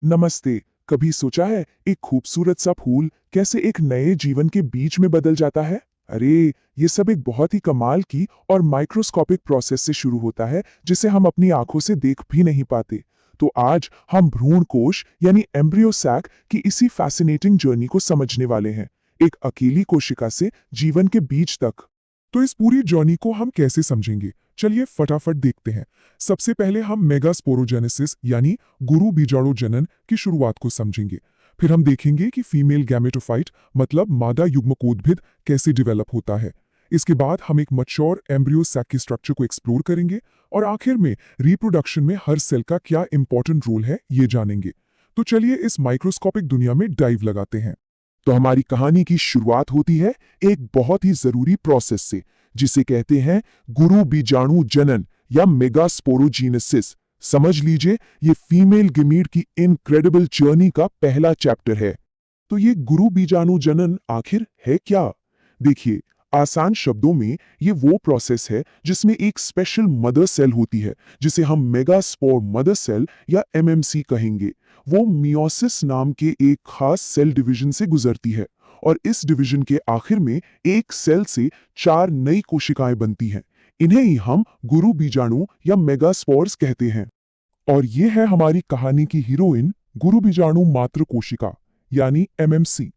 नमस्ते। कभी सोचा है एक खूबसूरत सा फूल कैसे एक नए जीवन के बीच में बदल जाता है? अरे, ये सब एक बहुत ही कमाल की और माइक्रोस्कोपिक प्रोसेस से शुरू होता है जिसे हम अपनी आंखों से देख भी नहीं पाते। तो आज हम भ्रूण कोश यानी एम्ब्रियो सैक की इसी फैसिनेटिंग जर्नी को समझने वाले हैं, एक अकेली कोशिका से जीवन के बीज तक। तो इस पूरी जर्नी को हम कैसे समझेंगे? चलिए फटाफट देखते हैं। सबसे पहले हम मेगास्पोरोजेनेसिस यानी गुरु बीजाणु जनन की शुरुआत को समझेंगे। फिर हम देखेंगे कि फीमेल गैमेटोफाइट मतलब मादा युग्मकोद्भिद कैसे डेवलप होता है। इसके बाद हम एक मैच्योर एम्ब्रियो सैक की स्ट्रक्चर को एक्सप्लोर करेंगे और आखिर में रिप्रोडक्शन में हर सेल का क्या इंपॉर्टेंट रोल है ये जानेंगे। तो चलिए इस माइक्रोस्कोपिक दुनिया में डाइव लगाते हैं। तो हमारी कहानी की शुरुआत होती है एक बहुत ही जरूरी प्रोसेस से, जिसे कहते हैं गुरु बीजाणु जनन या मेगास्पोरोजीनेसिस। समझ लीजिए, ये फीमेल गेमीट की इनक्रेडिबल जर्नी का पहला चैप्टर है। तो ये गुरु बीजाणु जनन आखिर है क्या? देखिए, आसान शब्दों में ये वो प्रोसेस है जिसमें एक स्पेशल मदर सेल होती है, जिसे हम मेगास्पोर मदर सेल या एमएमसी कहेंगे। वो मियोसिस नाम के एक खास सेल डिवीजन से गुजरती है और इस डिवीजन के आखिर में एक सेल से 4 नई कोशिकाएं बनती हैं। इन्हें ही हम गुरु बीजाणु या मेगास्पोर्स कहते हैं। और ये है हमारी कहानी की हीरोइन, गुरु बीजाणु मात्र कोशिका यानी एमएमसी।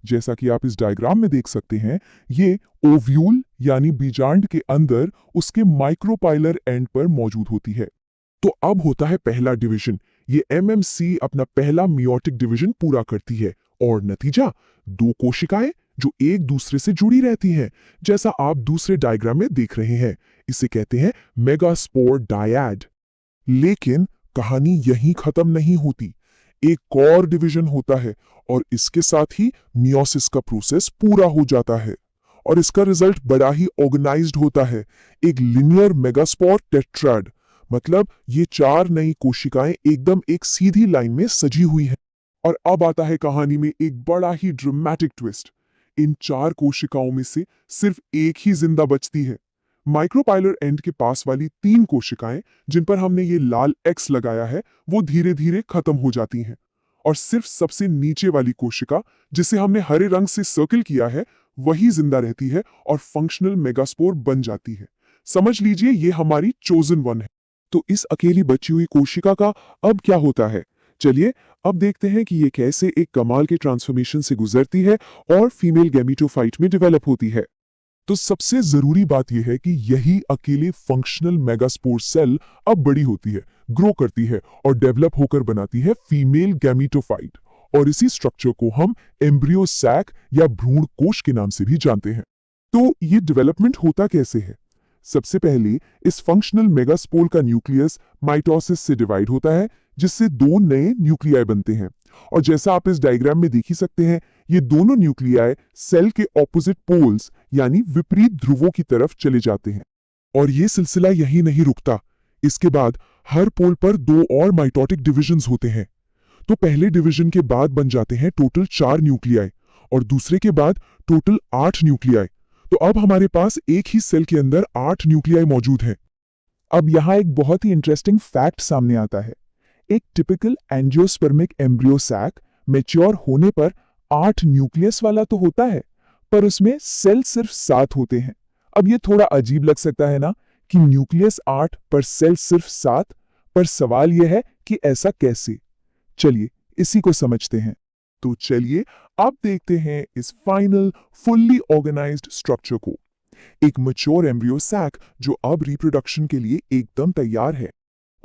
जैसा कि आप इस डायग्राम में देख सकते हैं, ये ओव्यूल यानी बीजांड के अंदर उसके माइक्रोपाइलर एंड पर मौजूद होती है। तो अब होता है पहला डिवीजन। ये एमएमसी अपना पहला मियोटिक डिवीजन पूरा करती है और नतीजा 2 कोशिकाएं जो एक दूसरे से जुड़ी रहती हैं, जैसा आप दूसरे डायग्राम में देख रहे हैं। इसे कहते हैं मेगास्पोर डायड। लेकिन कहानी यहीं खत्म नहीं होती। एक और डिवीजन होता है और इसके साथ ही मियोसिस का प्रोसेस पूरा हो जाता है और इसका रिजल्ट बड़ा ही ऑर्गेनाइज्ड होता है, एक लिनियर मेगास्पोर टेट्राड। मतलब ये 4 नई कोशिकाएं एकदम एक सीधी लाइन में सजी हुई हैं। और अब आता है कहानी में एक बड़ा ही ड्रामेटिक ट्विस्ट। इन 4 कोशिकाओं में से सिर्फ एक ही जिंदा बचती है। माइक्रोपाइलर एंड के पास वाली 3 कोशिकाएं, जिन पर हमने ये लाल एक्स लगाया है, वो धीरे धीरे खत्म हो जाती हैं और सिर्फ सबसे नीचे वाली कोशिका, जिसे हमने हरे रंग से सर्किल किया है, वही जिंदा रहती है और फंक्शनल मेगास्पोर बन जाती है। समझ लीजिए, ये हमारी चोजन वन है। तो इस अकेली बची हुई कोशिका का अब क्या होता है? चलिए अब देखते हैं कि ये कैसे एक कमाल के ट्रांसफॉर्मेशन से गुजरती है और फीमेल गैमेटोफाइट में डेवलप होती है। तो सबसे जरूरी बात यह है कि यही अकेले फंक्शनल मेगास्पोर सेल अब बड़ी होती है, ग्रो करती है और डेवलप होकर बनाती है फीमेल गैमेटोफाइट। और इसी स्ट्रक्चर को हम एम्ब्रियो सैक या भ्रूण कोश के नाम से भी जानते हैं। तो ये डेवलपमेंट होता कैसे है? सबसे पहले इस फंक्शनल मेगास्पोर का न्यूक्लियस माइटोसिस से डिवाइड होता है, जिससे 2 नए न्यूक्लियाई बनते हैं। और जैसा आप इस डायग्राम में देख ही सकते हैं, ये दोनों न्यूक्लियाई सेल के ऑपोजिट पोल्स यानी विपरीत ध्रुवों की तरफ चले जाते हैं। और ये सिलसिला यही नहीं रुकता। इसके बाद हर पोल पर 2 और माइटोटिक डिविजन्स होते हैं। तो पहले डिवीजन के बाद बन जाते हैं टोटल 4 न्यूक्लियाई और दूसरे के बाद टोटल 8 न्यूक्लियाई। तो अब हमारे पास एक ही सेल के अंदर 8 न्यूक्लियाई मौजूद हैं। अब यहाँ एक बहुत ही इंटरेस्टिंग फैक्ट सामने आता है। एक typical angiospermic embryo sac mature होने पर 8 न्यूक्लियस वाला तो होता है, पर उसमें सेल सिर्फ 7 होते हैं। अब ये थोड़ा अजीब लग सकता है ना, कि न्यूक्लियस 8 पर सेल सिर्फ 7। पर सवाल यह है कि ऐसा कैसे? चलिए इसी को समझते हैं। तो चलिए अब देखते हैं इस फाइनल फुल्ली ऑर्गेनाइज्ड स्ट्रक्चर को, एक मैच्योर एम्ब्रियो सैक जो अब रिप्रोडक्शन के लिए एकदम तैयार है।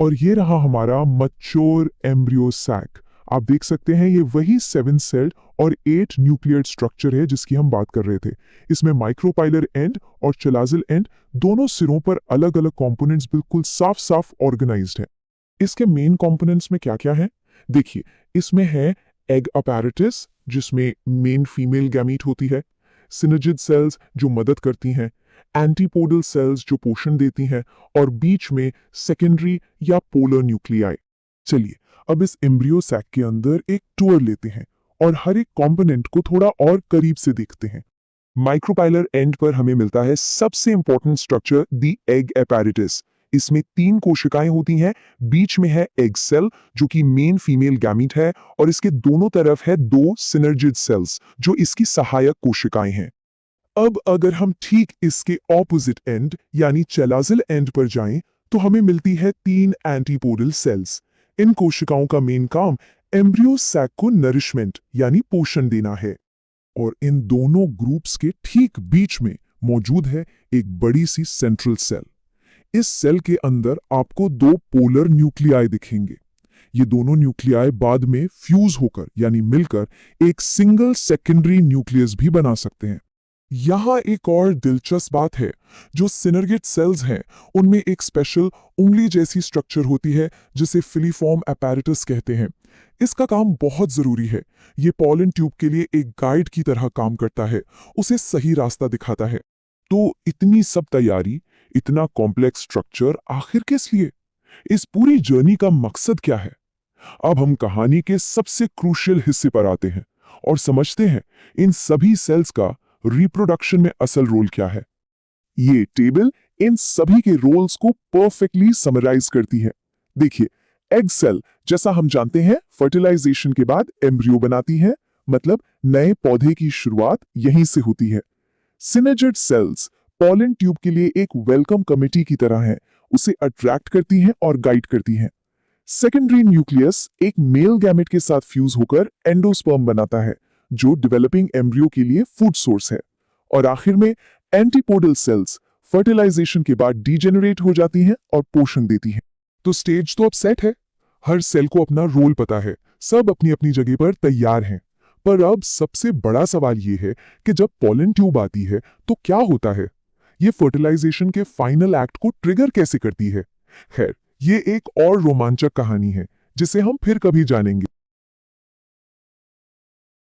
और ये रहा हमारा मैच्योर एम्ब्रियो सैक। आप देख सकते हैं, ये वही 7 सेल्ड और 8 न्यूक्लियर स्ट्रक्चर है जिसकी हम बात कर रहे थे। इसमें माइक्रोपाइलर एंड और चलाजिल एंड दोनों सिरों पर अलग अलग कंपोनेंट्स बिल्कुल साफ साफ ऑर्गेनाइज्ड है। इसके मेन कंपोनेंट्स में क्या क्या है? देखिए, इसमें है एग अपैरेटस, जिसमें मेन फीमेल गैमीट होती है, सिनर्जिड सेल्स जो मदद करती हैं, एंटीपोडल सेल्स जो पोषण देती हैं, और बीच में सेकेंडरी या पोलर न्यूक्लियाई। चलिए अब इस एम्ब्रियो सैक के अंदर एक टूर लेते हैं और हर एक कंपोनेंट को थोड़ा और करीब से देखते हैं। माइक्रोपाइलर एंड पर हमें मिलता है सबसे important structure, the egg apparatus. इसमें 3 कोशिकाएं होती हैं, बीच में है एग सेल जो कि मेन फीमेल गैमीट है और इसके दोनों तरफ है 2 सिनर्जिड सेल्स जो इसकी सहायक कोशिकाएं हैं। अब अगर हम ठीक इसके ऑपोजिट एंड यानी चलाजिल एंड पर जाएं तो हमें मिलती है 3 एंटीपोडल सेल्स। इन कोशिकाओं का मेन काम एम्ब्रियो सैक को नरिशमेंट यानी पोषण देना है और इन दोनों ग्रुप्स के ठीक बीच में मौजूद है एक बड़ी सी सेंट्रल सेल। इस सेल के अंदर आपको 2 पोलर न्यूक्लियाई दिखेंगे। ये दोनों न्यूक्लियाई बाद में फ्यूज होकर यानी मिलकर एक सिंगल सेकेंडरी न्यूक्लियस भी बना सकते हैं। यहाँ एक और दिलचस्प बात है, जो सिनर्गिड सेल्स हैं उनमें एक स्पेशल उंगली जैसी स्ट्रक्चर होती है जिसे फिलीफॉर्म अपैरेटस कहते हैं। इसका काम बहुत जरूरी है। ये पॉलन ट्यूब के लिए एक गाइड की तरह काम करता है, उसे सही रास्ता दिखाता है। तो इतनी सब तैयारी, इतना कॉम्प्लेक्स स्ट्रक्चर आखिर किस लिए? इस पूरी जर्नी का मकसद क्या है? अब हम कहानी के सबसे क्रूशियल हिस्से पर आते हैं और समझते हैं इन सभी सेल्स का रिप्रोडक्शन में असल रोल क्या है। ये टेबल इन सभी के रोल्स को परफेक्टली समराइज करती है। देखिए, एग सेल जैसा हम जानते हैं फर्टिलाइजेशन के बाद एम्ब्रियो बनाती है, मतलब नए पौधे की शुरुआत यहीं से होती है। सिनर्जिड सेल्स पॉलन ट्यूब के लिए एक वेलकम कमेटी की तरह है, उसे अट्रैक्ट करती हैं और गाइड करती हैं। सेकेंडरी न्यूक्लियस एक मेल गैमेट के साथ फ्यूज होकर एंडोस्पर्म बनाता है, जो डेवलपिंग एम्ब्रियो के लिए फूड सोर्स है। और आखिर में एंटीपोडल सेल्स फर्टिलाइजेशन के बाद डीजेनरेट हो जाती हैं और पोषण देती हैं। तो स्टेज तो अब सेट है, हर सेल को अपना रोल पता है, सब अपनी अपनी जगह पर तैयार हैं। पर अब सबसे बड़ा सवाल ये है कि जब पॉलन ट्यूब आती है तो क्या होता है? ये फर्टिलाइजेशन के फाइनल एक्ट को ट्रिगर कैसे करती है? खैर, ये एक और रोमांचक कहानी है जिसे हम फिर कभी जानेंगे।